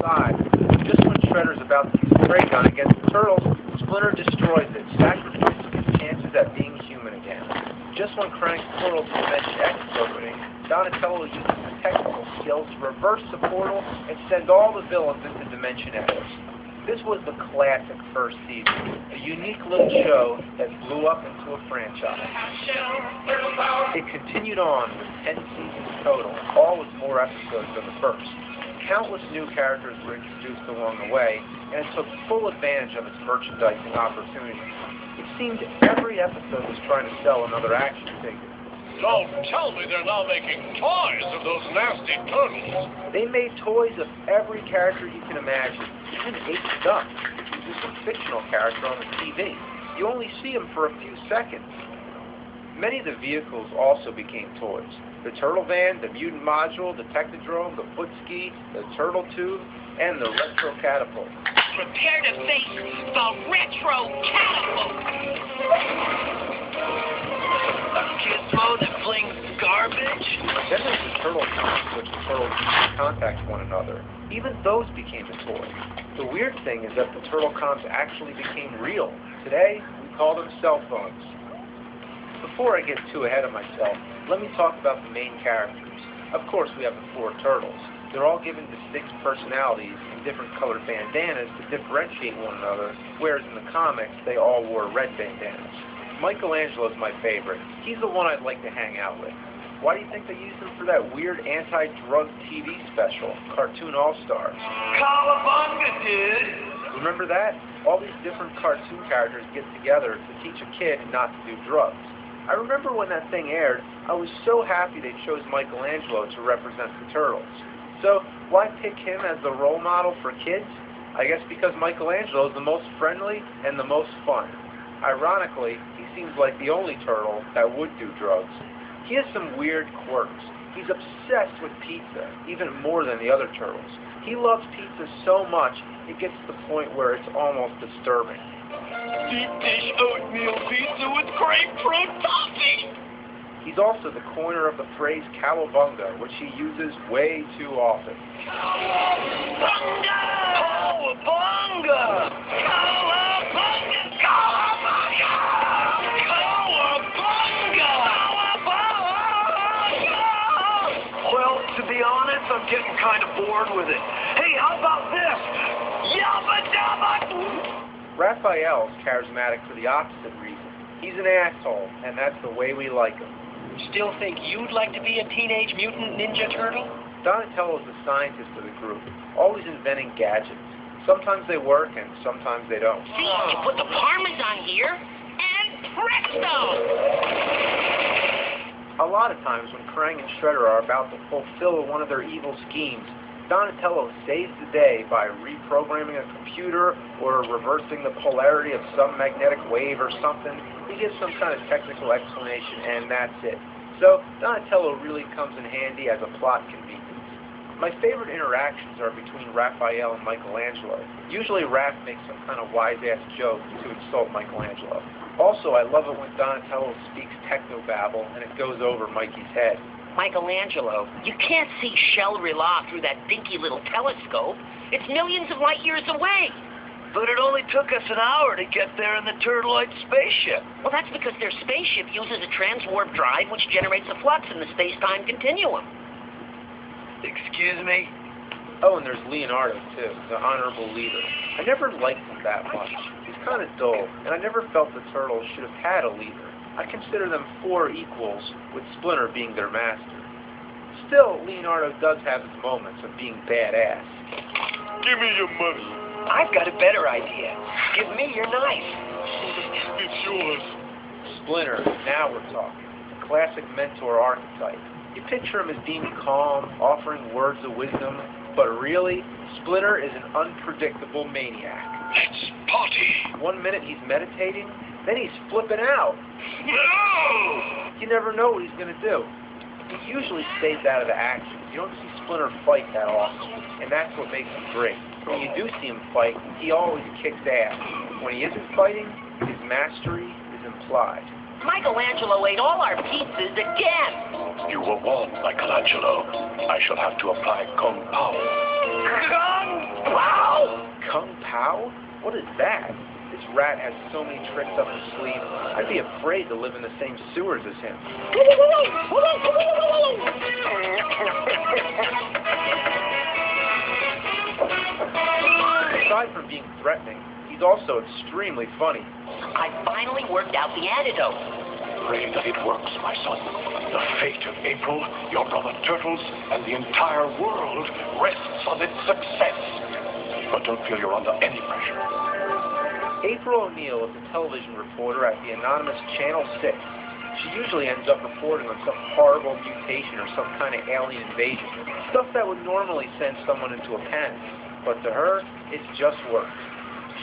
outside. Just when Shredder's about to use a spray gun against the turtles, Splinter destroys it, sacrificing his chances at being human again. Just when Krang's portal to Dimension X is opening, Donatello uses his technical skills to reverse the portal and send all the villains into Dimension X. This was the classic first season, a unique little show that blew up into a franchise. It continued on with 10 seasons total, all with more episodes than the first. Countless new characters were introduced along the way, and it took full advantage of its merchandising opportunities. It seemed every episode was trying to sell another action figure. Don't tell me they're now making toys of those nasty turtles. They made toys of every character you can imagine, even H-Duck, which is a fictional character on the TV. You only see him for a few seconds. Many of the vehicles also became toys. The Turtle Van, the Mutant Module, the Technodrome, the Footski, the Turtle Tube, and the Retro Catapult. Prepare to face the Retro Catapult! A gizmo that flings garbage? Then there's the Turtle Comics, which the turtles use to contact one another. Even those became a toy. The weird thing is that the Turtle Coms actually became real. Today, we call them cell phones. Before I get too ahead of myself, let me talk about the main characters. Of course, we have the four turtles. They're all given distinct personalities and different colored bandanas to differentiate one another, whereas in the comics, they all wore red bandanas. Michelangelo's my favorite. He's the one I'd like to hang out with. Why do you think they used him for that weird anti-drug TV special, Cartoon All-Stars? Cowabunga, dude! Remember that? All these different cartoon characters get together to teach a kid not to do drugs. I remember when that thing aired, I was so happy they chose Michelangelo to represent the turtles. So, why pick him as the role model for kids? I guess because Michelangelo is the most friendly and the most fun. Ironically, he seems like the only turtle that would do drugs. He has some weird quirks. He's obsessed with pizza, even more than the other turtles. He loves pizza so much, it gets to the point where it's almost disturbing. Deep dish oatmeal pizza with grapefruit topping! He's also the coiner of the phrase cowabunga, which he uses way too often. Cowabunga! Cowabunga! Cowabunga! Cowabunga! Cowabunga! Cowabunga! Well, to be honest, I'm getting kind of bored with it. Hey, how about this? Yabba dabba! Raphael's charismatic for the opposite reason. He's an asshole, and that's the way we like him. Still think you'd like to be a Teenage Mutant Ninja Turtle? Donatello is the scientist of the group, always inventing gadgets. Sometimes they work, and sometimes they don't. See, you put the Parmesan here, and presto! A lot of times when Krang and Shredder are about to fulfill one of their evil schemes, Donatello saves the day by reprogramming a computer or reversing the polarity of some magnetic wave or something. He gives some kind of technical explanation, and that's it. So, Donatello really comes in handy as a plot convenience. My favorite interactions are between Raphael and Michelangelo. Usually Raph makes some kind of wise-ass joke to insult Michelangelo. Also, I love it when Donatello speaks technobabble and it goes over Mikey's head. Michelangelo, you can't see Shell-Rila through that dinky little telescope. It's millions of light years away. But it only took us an hour to get there in the Turtleoid spaceship. Well, that's because their spaceship uses a transwarp drive which generates a flux in the space-time continuum. Excuse me? Oh, and there's Leonardo, too, the honorable leader. I never liked him that much. He's kind of dull, and I never felt the Turtles should have had a leader. I consider them four equals, with Splinter being their master. Still, Leonardo does have his moments of being badass. Give me your money. I've got a better idea. Give me your knife. It's yours. Splinter, now we're talking. The classic mentor archetype. You picture him as being calm, offering words of wisdom, but really, Splinter is an unpredictable maniac. Let's party. One minute he's meditating, then he's flipping out. No! You never know what he's going to do. He usually stays out of the action. You don't see Splinter fight that often, and that's what makes him great. When you do see him fight, he always kicks ass. When he isn't fighting, his mastery is implied. Michelangelo ate all our pizzas again. You were warned, Michelangelo. I shall have to apply Kung Pao. Kung Kung Pao? What is that? This rat has so many tricks up his sleeve, I'd be afraid to live in the same sewers as him. Aside from being threatening, he's also extremely funny. I finally worked out the antidote. Pray that it works, my son. The fate of April, your brother Turtles, and the entire world rests on its success. But don't feel you're under any pressure. April O'Neil is a television reporter at the anonymous Channel 6. She usually ends up reporting on some horrible mutation or some kind of alien invasion. Stuff that would normally send someone into a panic. But to her, it's just work.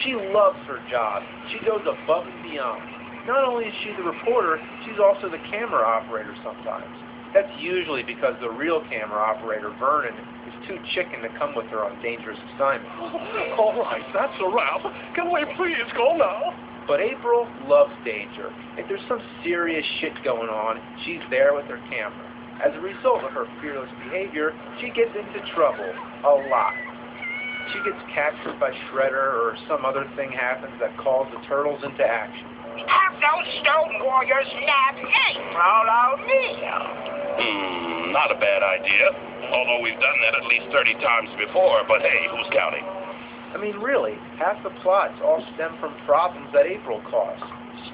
She loves her job. She goes above and beyond. Not only is she the reporter, she's also the camera operator sometimes. That's usually because the real camera operator, Vernon, is too chicken to come with her on dangerous assignments. All right, that's a wrap. Can we please go now? But April loves danger. If there's some serious shit going on, she's there with her camera. As a result of her fearless behavior, she gets into trouble a lot. She gets captured by Shredder, or some other thing happens that calls the Turtles into action. Have those Stone Warriors nab April O'Neil? Not a bad idea. Although we've done that at least 30 times before, but hey, who's counting? I mean, really, half the plots all stem from problems that April caused.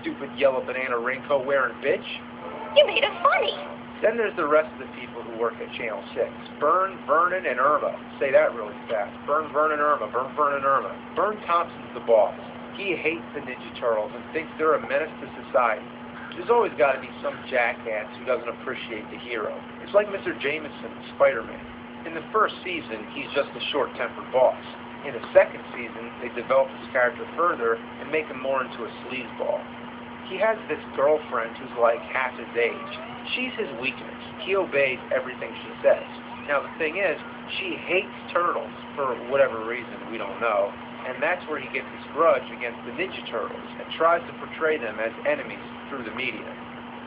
Stupid yellow banana raincoat wearing bitch. You made it funny. Then there's the rest of the people who work at Channel 6. Bern, Vernon, and Irma. Say that really fast. Bern, Vernon, Irma. Bern, Vernon, Irma. Bern Thompson's the boss. He hates the Ninja Turtles and thinks they're a menace to society. There's always got to be some jackass who doesn't appreciate the hero. It's like Mr. Jameson in Spider-Man. In the first season, he's just a short-tempered boss. In the second season, they develop his character further and make him more into a sleazeball. He has this girlfriend who's like half his age. She's his weakness. He obeys everything she says. Now the thing is, she hates turtles for whatever reason, we don't know. And that's where he gets his grudge against the Ninja Turtles and tries to portray them as enemies through the media.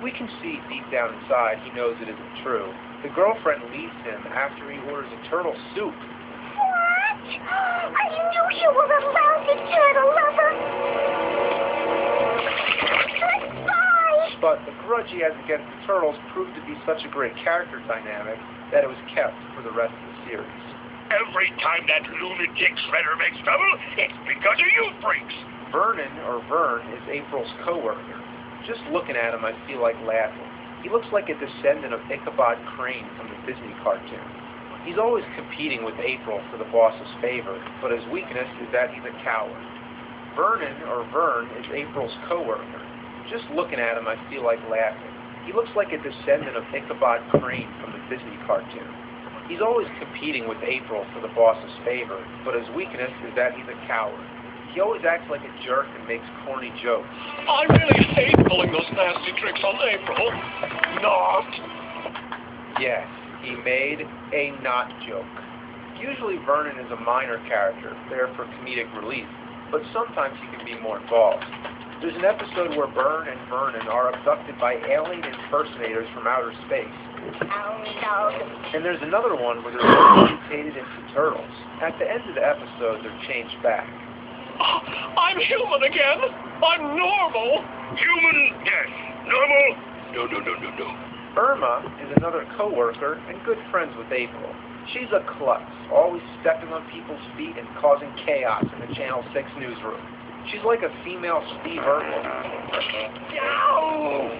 We can see deep down inside he knows it isn't true. The girlfriend leaves him after he orders a turtle soup. What? I knew you were a lousy turtle lover. Goodbye. But the grudge he has against the Turtles proved to be such a great character dynamic that it was kept for the rest of the series. Every time that lunatic Shredder makes trouble, it's because of you freaks. Vernon, or Vern, is April's co-worker. Just looking at him, I feel like laughing. He looks like a descendant of Ichabod Crane from the Disney cartoon. He's always competing with April for the boss's favor, but his weakness is that he's a coward. Vernon, or Vern, is April's co-worker. Just looking at him, I feel like laughing. He looks like a descendant of Ichabod Crane from the Disney cartoon. He's always competing with April for the boss's favor, but his weakness is that he's a coward. He always acts like a jerk and makes corny jokes. I really hate pulling those nasty tricks on April. Not. Yes, he made a not joke. Usually Vernon is a minor character, there for comedic relief, but sometimes he can be more involved. There's an episode where Bern and Vernon are abducted by alien impersonators from outer space. Oh, no. And there's another one where they're mutated into turtles. At the end of the episode, they're changed back. I'm human again. I'm normal. Human, yes. Normal, no. Irma is another co-worker and good friends with April. She's a klutz, always stepping on people's feet and causing chaos in the Channel 6 newsroom. She's like a female Steve Urkel. No!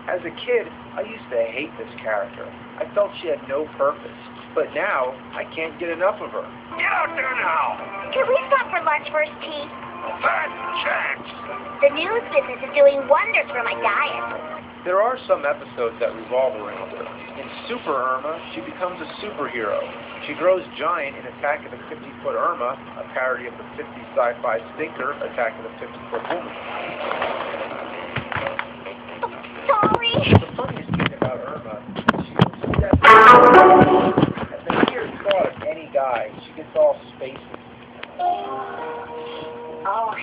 As a kid, I used to hate this character. I felt she had no purpose. But now, I can't get enough of her. Get out there now! Can we stop for lunch first, T? Fat chance! The news business is doing wonders for my diet. There are some episodes that revolve around her. In Super Irma, she becomes a superhero. She grows giant in Attack of the 50-Foot Irma, a parody of the 50 sci-fi stinker, Attack of the 50-Foot Woman. Sorry. The funniest thing about Irma is she will step at the mere thought of any guy, she gets all spacey. Oh, I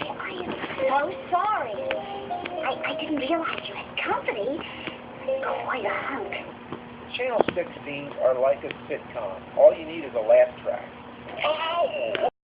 am so sorry. I didn't realize you had company. Quite a hunk. Channel 6 scenes are like a sitcom. All you need is a laugh track.